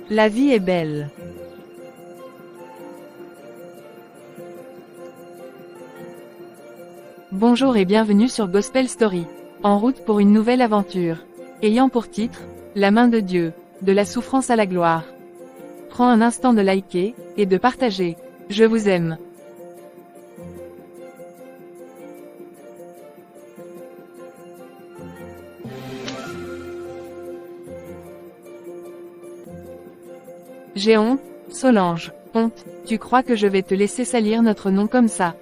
La vie est belle. Bonjour et bienvenue sur Gospel Story. En route pour une nouvelle aventure. Ayant pour titre, La main de Dieu, de la souffrance à la gloire. Prends un instant de liker, et de partager. Je vous aime. J'ai honte, Solange. Honte, tu crois que je vais te laisser salir notre nom comme ça?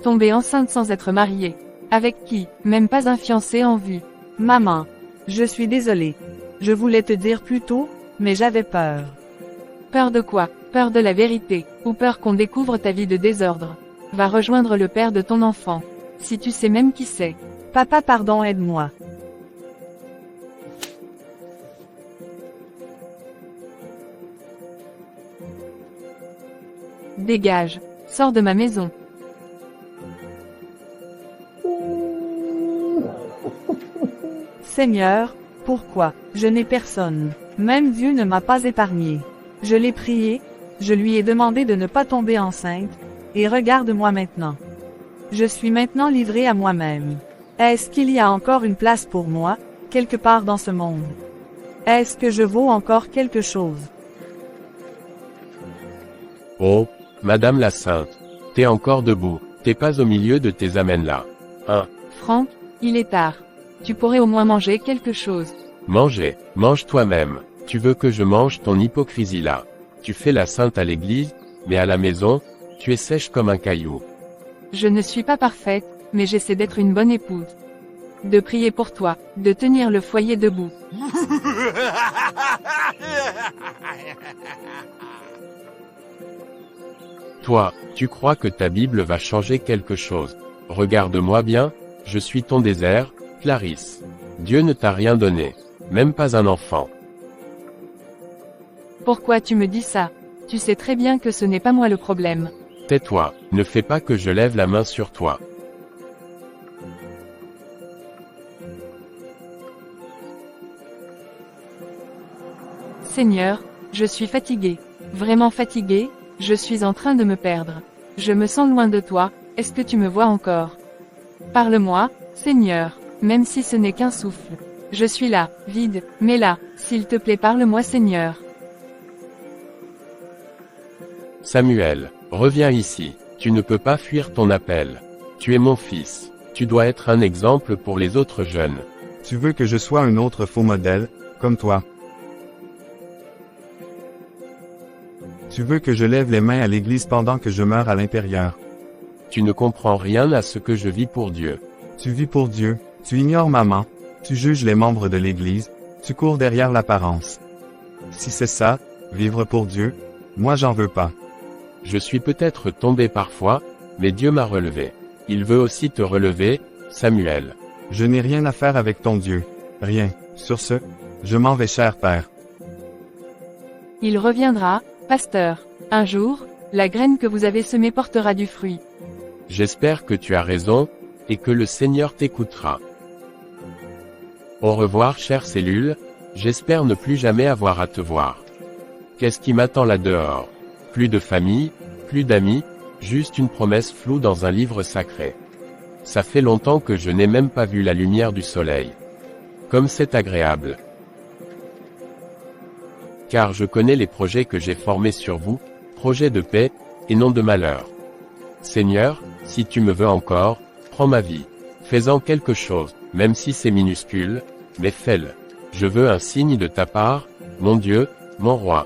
Tomber enceinte sans être mariée. Avec qui, même pas un fiancé en vue. Maman. Je suis désolée. Je voulais te dire plus tôt, mais j'avais peur. Peur de quoi? Peur de la vérité, ou peur qu'on découvre ta vie de désordre? Va rejoindre le père de ton enfant. Si tu sais même qui c'est. Papa, pardon, aide-moi. Dégage. Sors de ma maison. Seigneur, pourquoi? Je n'ai personne. Même Dieu ne m'a pas épargné. Je l'ai prié, je lui ai demandé de ne pas tomber enceinte, et regarde-moi maintenant. Je suis maintenant livrée à moi-même. Est-ce qu'il y a encore une place pour moi, quelque part dans ce monde? Est-ce que je vaux encore quelque chose? Oh, Madame la Sainte, t'es encore debout, t'es pas au milieu de tes amens là. Hein? Franck, il est tard. Tu pourrais au moins manger quelque chose. Manger, mange toi-même. Tu veux que je mange ton hypocrisie là. Tu fais la sainte à l'église, mais à la maison, tu es sèche comme un caillou. Je ne suis pas parfaite, mais j'essaie d'être une bonne épouse. De prier pour toi, de tenir le foyer debout. Toi, tu crois que ta Bible va changer quelque chose. Regarde-moi bien, je suis ton désert, Clarisse. Dieu ne t'a rien donné. Même pas un enfant. Pourquoi tu me dis ça? Tu sais très bien que ce n'est pas moi le problème. Tais-toi, ne fais pas que je lève la main sur toi. Seigneur, je suis fatiguée. Vraiment fatiguée, je suis en train de me perdre. Je me sens loin de toi, est-ce que tu me vois encore? Parle-moi, Seigneur, même si ce n'est qu'un souffle. Je suis là, vide, mais là, s'il te plaît parle-moi Seigneur. Samuel, reviens ici, tu ne peux pas fuir ton appel. Tu es mon fils, tu dois être un exemple pour les autres jeunes. Tu veux que je sois un autre faux modèle, comme toi. Tu veux que je lève les mains à l'église pendant que je meurs à l'intérieur. Tu ne comprends rien à ce que je vis pour Dieu. Tu vis pour Dieu, tu ignores maman, tu juges les membres de l'église, tu cours derrière l'apparence. Si c'est ça, vivre pour Dieu, moi j'en veux pas. Je suis peut-être tombé parfois, mais Dieu m'a relevé. Il veut aussi te relever, Samuel. Je n'ai rien à faire avec ton Dieu. Rien. Sur ce, je m'en vais, cher père. Il reviendra, pasteur. Un jour, la graine que vous avez semée portera du fruit. J'espère que tu as raison, et que le Seigneur t'écoutera. Au revoir, chère cellule, j'espère ne plus jamais avoir à te voir. Qu'est-ce qui m'attend là dehors? Plus de famille, plus d'amis, juste une promesse floue dans un livre sacré. Ça fait longtemps que je n'ai même pas vu la lumière du soleil. Comme c'est agréable. Car je connais les projets que j'ai formés sur vous, projets de paix, et non de malheur. Seigneur, si tu me veux encore, prends ma vie. Fais-en quelque chose, même si c'est minuscule, mais fais-le. Je veux un signe de ta part, mon Dieu, mon roi.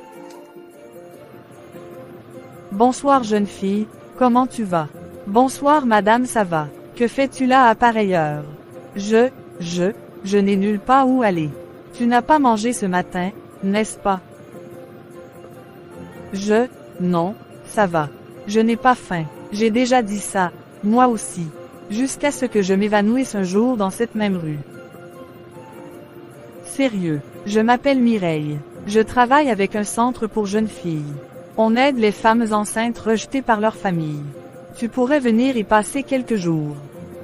Bonsoir jeune fille, comment tu vas? Bonsoir madame, ça va. Que fais-tu là à pareille heure? Je n'ai nulle part où aller. Tu n'as pas mangé ce matin, n'est-ce pas? Non, ça va. Je n'ai pas faim. J'ai déjà dit ça, moi aussi. Jusqu'à ce que je m'évanouisse un jour dans cette même rue. Sérieux, je m'appelle Mireille. Je travaille avec un centre pour jeunes filles. On aide les femmes enceintes rejetées par leur famille. Tu pourrais venir y passer quelques jours.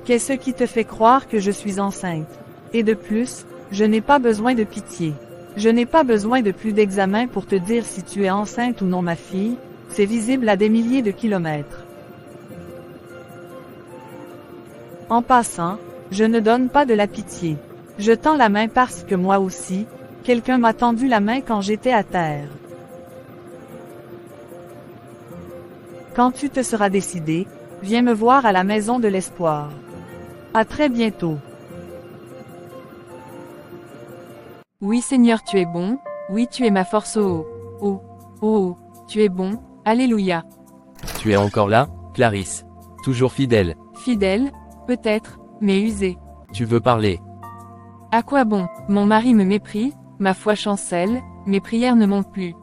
Qu'est-ce qui te fait croire que je suis enceinte? Et de plus, je n'ai pas besoin de pitié. Je n'ai pas besoin de plus d'examen pour te dire si tu es enceinte ou non ma fille, c'est visible à des milliers de kilomètres. En passant, je ne donne pas de la pitié. Je tends la main parce que moi aussi, quelqu'un m'a tendu la main quand j'étais à terre. Quand tu te seras décidé, viens me voir à la maison de l'espoir. À très bientôt. Oui Seigneur tu es bon, oui tu es ma force oh oh, oh oh, tu es bon, alléluia. Tu es encore là, Clarisse. Toujours fidèle. Fidèle, peut-être, mais usé. Tu veux parler. À quoi bon, mon mari me méprise, ma foi chancelle, mes prières ne montent plus.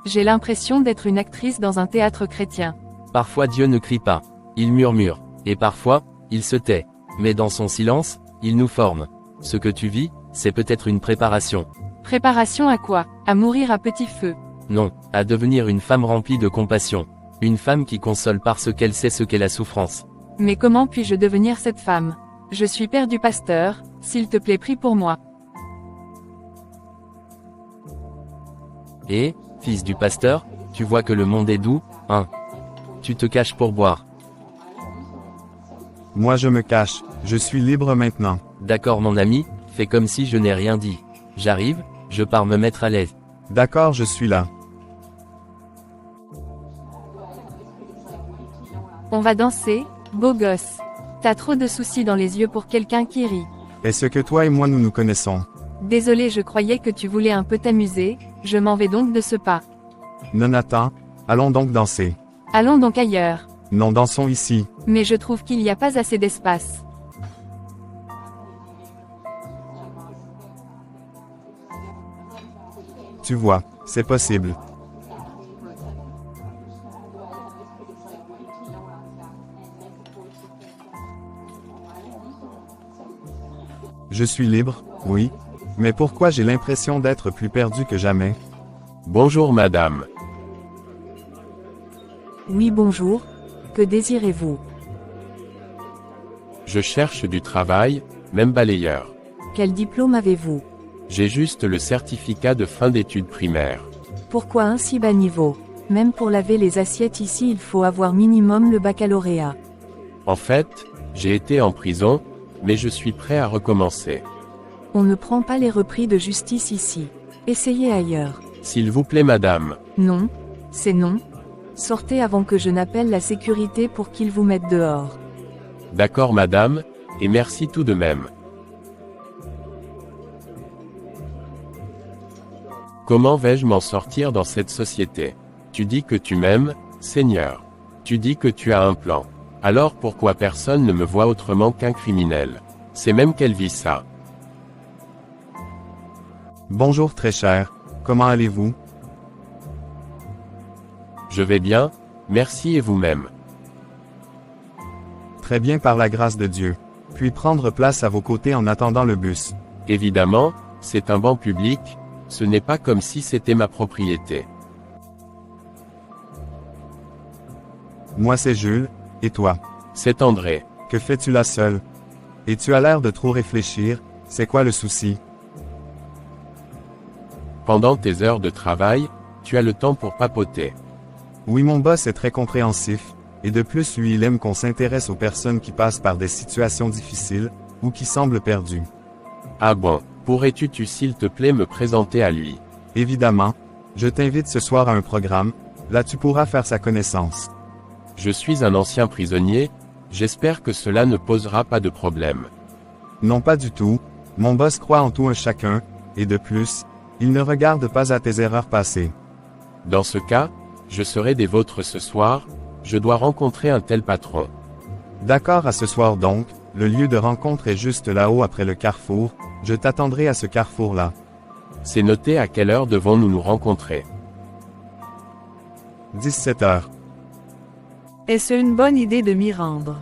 J'ai l'impression d'être une actrice dans un théâtre chrétien. Parfois Dieu ne crie pas. Il murmure. Et parfois, il se tait. Mais dans son silence, il nous forme. Ce que tu vis, c'est peut-être une préparation. Préparation à quoi? À mourir à petit feu. Non, à devenir une femme remplie de compassion. Une femme qui console parce qu'elle sait ce qu'est la souffrance. Mais comment puis-je devenir cette femme? Je suis père du pasteur, s'il te plaît prie pour moi. Et, fils du pasteur, tu vois que le monde est doux, hein? Tu te caches pour boire. Moi je me cache, je suis libre maintenant. D'accord mon ami, fais comme si je n'ai rien dit. J'arrive, je pars me mettre à l'aise. D'accord, je suis là. On va danser, beau gosse. T'as trop de soucis dans les yeux pour quelqu'un qui rit. Est-ce que toi et moi nous nous connaissons? Désolé, je croyais que tu voulais un peu t'amuser, je m'en vais donc de ce pas. Non attends, allons donc danser. Allons donc ailleurs. Non, dansons ici. Mais je trouve qu'il n'y a pas assez d'espace. Tu vois, c'est possible. Je suis libre, oui. Mais pourquoi j'ai l'impression d'être plus perdu que jamais? Bonjour madame. Oui bonjour, que désirez-vous? Je cherche du travail, même balayeur. Quel diplôme avez-vous? J'ai juste le certificat de fin d'études primaires. Pourquoi un si bas niveau? Même pour laver les assiettes ici il faut avoir minimum le baccalauréat. En fait, j'ai été en prison, mais je suis prêt à recommencer. On ne prend pas les repris de justice ici. Essayez ailleurs. S'il vous plaît madame. Non, c'est non. Sortez avant que je n'appelle la sécurité pour qu'ils vous mettent dehors. D'accord madame, et merci tout de même. Comment vais-je m'en sortir dans cette société? Tu dis que tu m'aimes, Seigneur. Tu dis que tu as un plan. Alors pourquoi personne ne me voit autrement qu'un criminel? C'est même quelle vie ça? Bonjour très cher, comment allez-vous? Je vais bien, merci et vous-même. Très bien par la grâce de Dieu. Puis prendre place à vos côtés en attendant le bus. Évidemment, c'est un banc public, ce n'est pas comme si c'était ma propriété. Moi c'est Jules, et toi? C'est André. Que fais-tu là seul? Et tu as l'air de trop réfléchir, c'est quoi le souci? Pendant tes heures de travail, tu as le temps pour papoter. Oui mon boss est très compréhensif, et de plus lui il aime qu'on s'intéresse aux personnes qui passent par des situations difficiles, ou qui semblent perdues. Ah bon, pourrais-tu s'il te plaît me présenter à lui? Évidemment, je t'invite ce soir à un programme, là tu pourras faire sa connaissance. Je suis un ancien prisonnier, j'espère que cela ne posera pas de problème. Non pas du tout, mon boss croit en tout un chacun, et de plus, il ne regarde pas à tes erreurs passées. Dans ce cas, je serai des vôtres ce soir, je dois rencontrer un tel patron. D'accord à ce soir donc, le lieu de rencontre est juste là-haut après le carrefour, je t'attendrai à ce carrefour-là. C'est noté à quelle heure devons-nous nous rencontrer? 17 heures. Est-ce une bonne idée de m'y rendre?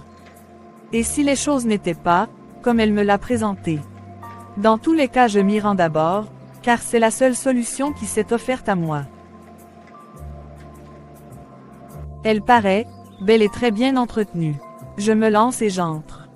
Et si les choses n'étaient pas, comme elle me l'a présenté? Dans tous les cas je m'y rends d'abord, car c'est la seule solution qui s'est offerte à moi. Elle paraît, belle et très bien entretenue. Je me lance et j'entre.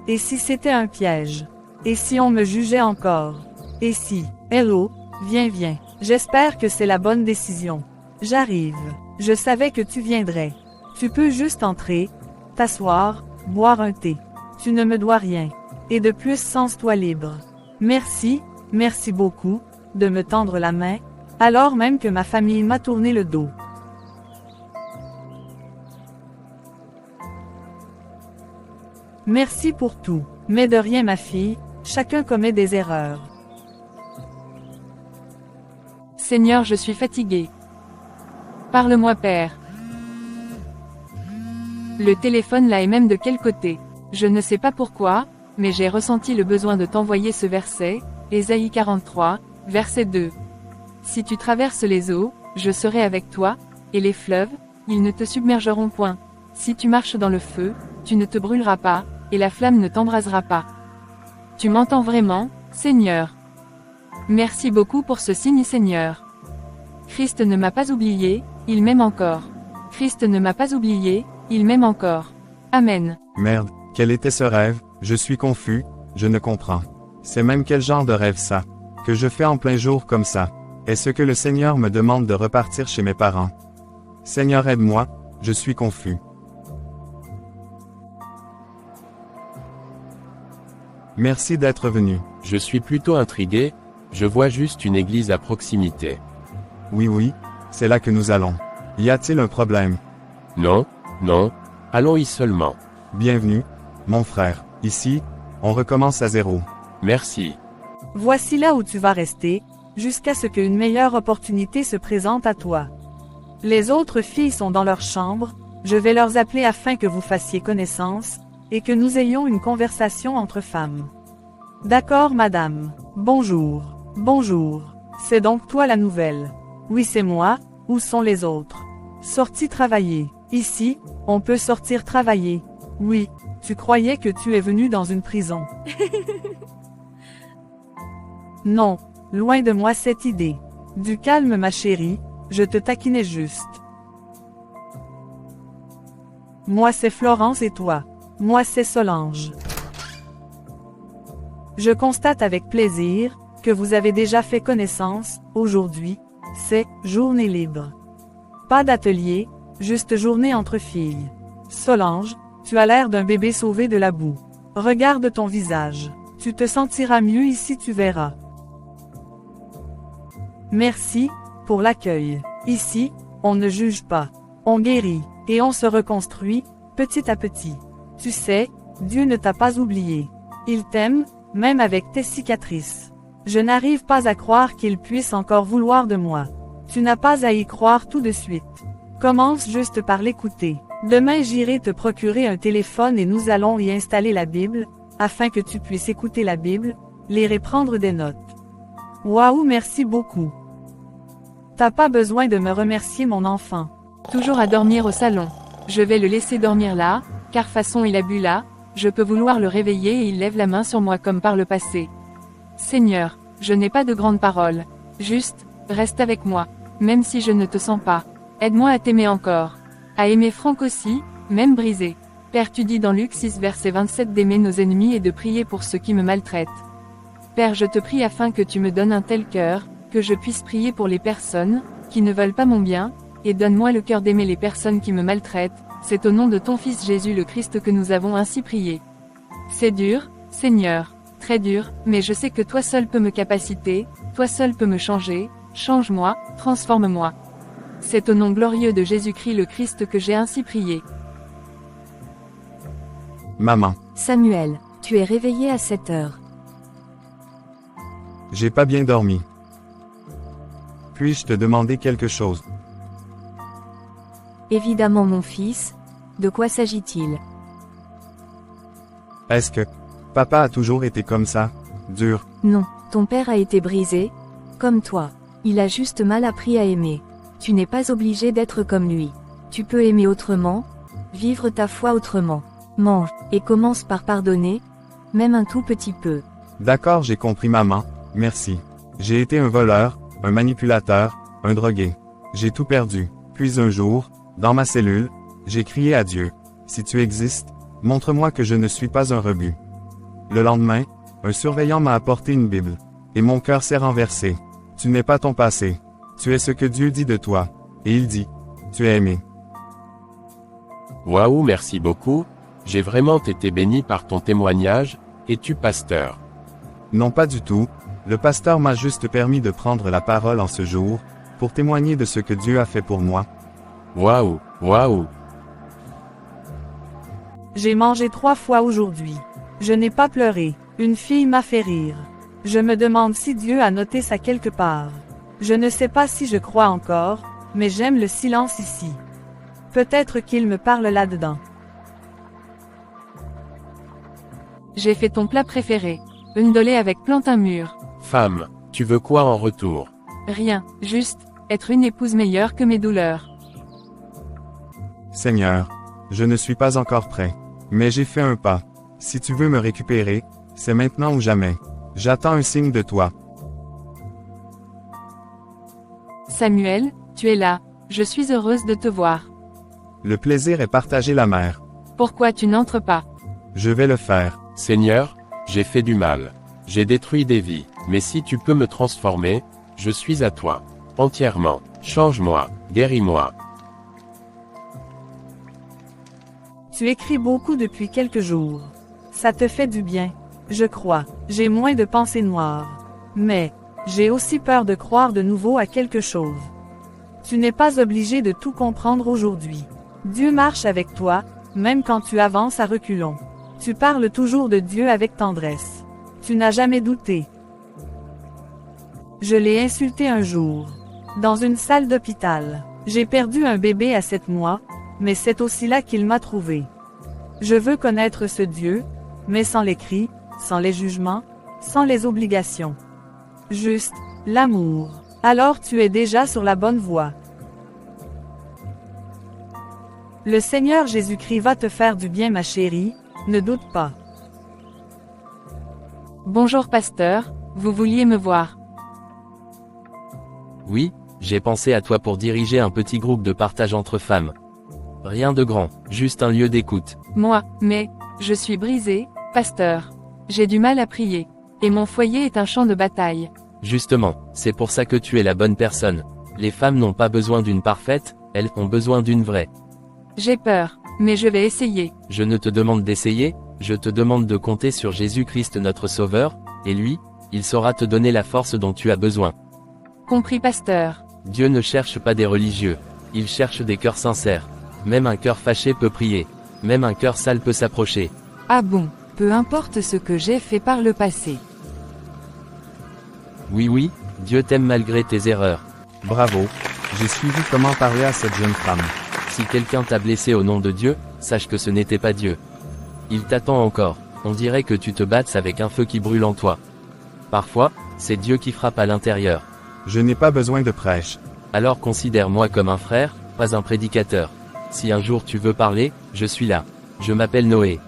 Et si c'était un piège? Et si on me jugeait encore? Et si, hello, viens. J'espère que c'est la bonne décision. J'arrive. Je savais que tu viendrais. Tu peux juste entrer, t'asseoir, boire un thé. Tu ne me dois rien. Et de plus, sens-toi libre. Merci beaucoup, de me tendre la main, alors même que ma famille m'a tourné le dos. Merci pour tout, mais de rien ma fille, chacun commet des erreurs. Seigneur, je suis fatigué. Parle-moi, Père. Le téléphone là et même de quel côté? Je ne sais pas pourquoi, mais j'ai ressenti le besoin de t'envoyer ce verset, Ésaïe 43, verset 2. Si tu traverses les eaux, je serai avec toi, et les fleuves, ils ne te submergeront point. Si tu marches dans le feu, tu ne te brûleras pas, et la flamme ne t'embrasera pas. Tu m'entends vraiment, Seigneur? Merci beaucoup pour ce signe, Seigneur. Christ ne m'a pas oublié, il m'aime encore. Christ ne m'a pas oublié, il m'aime encore. Amen. Merde, quel était ce rêve? Je suis confus, je ne comprends. C'est même quel genre de rêve ça? Que je fais en plein jour comme ça? Est-ce que le Seigneur me demande de repartir chez mes parents? Seigneur, aide-moi, je suis confus. Merci d'être venu. Je suis plutôt intrigué, je vois juste une église à proximité. Oui, c'est là que nous allons. Y a-t-il un problème? Non, allons-y seulement. Bienvenue, mon frère. Ici, on recommence à zéro. Merci. Voici là où tu vas rester, jusqu'à ce qu'une meilleure opportunité se présente à toi. Les autres filles sont dans leur chambre, je vais leur appeler afin que vous fassiez connaissance, et que nous ayons une conversation entre femmes. D'accord, madame. Bonjour. C'est donc toi la nouvelle. Oui, c'est moi, où sont les autres? Sortis travailler. Ici, on peut sortir travailler. Oui, tu croyais que tu es venu dans une prison. Non, loin de moi cette idée. Du calme ma chérie, je te taquinais juste. Moi c'est Florence et toi. Moi c'est Solange. Je constate avec plaisir que vous avez déjà fait connaissance. Aujourd'hui, c'est journée libre. Pas d'atelier, juste journée entre filles. Solange, tu as l'air d'un bébé sauvé de la boue. Regarde ton visage. Tu te sentiras mieux ici, tu verras. Merci pour l'accueil. Ici, on ne juge pas. On guérit et on se reconstruit petit à petit. Tu sais, Dieu ne t'a pas oublié. Il t'aime, même avec tes cicatrices. Je n'arrive pas à croire qu'il puisse encore vouloir de moi. Tu n'as pas à y croire tout de suite. Commence juste par l'écouter. Demain j'irai te procurer un téléphone et nous allons y installer la Bible, afin que tu puisses écouter la Bible, lire et prendre des notes. Waouh, merci beaucoup. T'as pas besoin de me remercier mon enfant. Toujours à dormir au salon. Je vais le laisser dormir là, car façon il a bu là, je peux vouloir le réveiller et il lève la main sur moi comme par le passé. Seigneur, je n'ai pas de grandes paroles. Juste, reste avec moi, même si je ne te sens pas. Aide-moi à t'aimer encore. À aimer Franck aussi, même brisé. Père, tu dis dans Luc 6 verset 27 d'aimer nos ennemis et de prier pour ceux qui me maltraitent. Père, je te prie afin que tu me donnes un tel cœur, que je puisse prier pour les personnes, qui ne veulent pas mon bien, et donne-moi le cœur d'aimer les personnes qui me maltraitent, c'est au nom de ton Fils Jésus le Christ que nous avons ainsi prié. C'est dur, Seigneur, très dur, mais je sais que toi seul peux me capaciter, toi seul peux me changer, change-moi, transforme-moi. C'est au nom glorieux de Jésus-Christ le Christ que j'ai ainsi prié. Maman, Samuel, tu es réveillé à 7 heures. j'ai pas bien dormi. Puis-je te demander quelque chose? Évidemment mon fils, de quoi s'agit-il? Est-ce que papa a toujours été comme ça, dur? Non, ton père a été brisé, comme toi. Il a juste mal appris à aimer. Tu n'es pas obligé d'être comme lui. Tu peux aimer autrement, vivre ta foi autrement. Mange, et commence par pardonner, même un tout petit peu. D'accord, j'ai compris maman, merci. J'ai été un voleur, un manipulateur, un drogué. J'ai tout perdu. Puis un jour, dans ma cellule, j'ai crié à Dieu. Si tu existes, montre-moi que je ne suis pas un rebut. Le lendemain, un surveillant m'a apporté une Bible. et mon cœur s'est renversé. Tu n'es pas ton passé. Tu es ce que Dieu dit de toi. Et il dit, tu es aimé. Waouh, merci beaucoup, j'ai vraiment été béni par ton témoignage, es-tu pasteur? Non, pas du tout. Le pasteur m'a juste permis de prendre la parole en ce jour, pour témoigner de ce que Dieu a fait pour moi. Waouh, waouh. J'ai mangé 3 fois aujourd'hui. Je n'ai pas pleuré. Une fille m'a fait rire. Je me demande si Dieu a noté ça quelque part. Je ne sais pas si je crois encore, mais j'aime le silence ici. Peut-être qu'il me parle là-dedans. J'ai fait ton plat préféré. Une dolée avec plantain mûr. Femme, tu veux quoi en retour? Rien, juste, être une épouse meilleure que mes douleurs. Seigneur, je ne suis pas encore prêt. Mais j'ai fait un pas. Si tu veux me récupérer, c'est maintenant ou jamais. J'attends un signe de toi. Samuel, tu es là. Je suis heureuse de te voir. Le plaisir est partager la mer. Pourquoi tu n'entres pas? Je vais le faire. Seigneur, j'ai fait du mal. J'ai détruit des vies, mais si tu peux me transformer, je suis à toi. Entièrement. Change-moi, guéris-moi. Tu écris beaucoup depuis quelques jours. Ça te fait du bien. Je crois. J'ai moins de pensées noires. Mais, j'ai aussi peur de croire de nouveau à quelque chose. Tu n'es pas obligé de tout comprendre aujourd'hui. Dieu marche avec toi, même quand tu avances à reculons. Tu parles toujours de Dieu avec tendresse. Tu n'as jamais douté. Je l'ai insulté un jour. Dans une salle d'hôpital. J'ai perdu un bébé à 7 mois, mais c'est aussi là qu'il m'a trouvé. Je veux connaître ce Dieu, mais sans les cris, sans les jugements, sans les obligations. Juste, l'amour. Alors tu es déjà sur la bonne voie. Le Seigneur Jésus-Christ va te faire du bien, ma chérie, ne doute pas. Bonjour pasteur, vous vouliez me voir. Oui, j'ai pensé à toi pour diriger un petit groupe de partage entre femmes. Rien de grand, juste un lieu d'écoute. Moi, mais, je suis brisée, pasteur. J'ai du mal à prier. Et mon foyer est un champ de bataille. Justement, c'est pour ça que tu es la bonne personne. Les femmes n'ont pas besoin d'une parfaite, elles ont besoin d'une vraie. J'ai peur, mais je vais essayer. Je ne te demande d'essayer, je te demande de compter sur Jésus-Christ notre Sauveur, et lui, il saura te donner la force dont tu as besoin. Compris pasteur. Dieu ne cherche pas des religieux, il cherche des cœurs sincères. Même un cœur fâché peut prier, même un cœur sale peut s'approcher. Ah bon, peu importe ce que j'ai fait par le passé. Oui, Dieu t'aime malgré tes erreurs. Bravo. J'ai suivi comment parler à cette jeune femme. Si quelqu'un t'a blessé au nom de Dieu, sache que ce n'était pas Dieu. Il t'attend encore, on dirait que tu te battes avec un feu qui brûle en toi. Parfois, c'est Dieu qui frappe à l'intérieur. Je n'ai pas besoin de prêche. Alors considère-moi comme un frère, pas un prédicateur. Si un jour tu veux parler, je suis là. Je m'appelle Noé.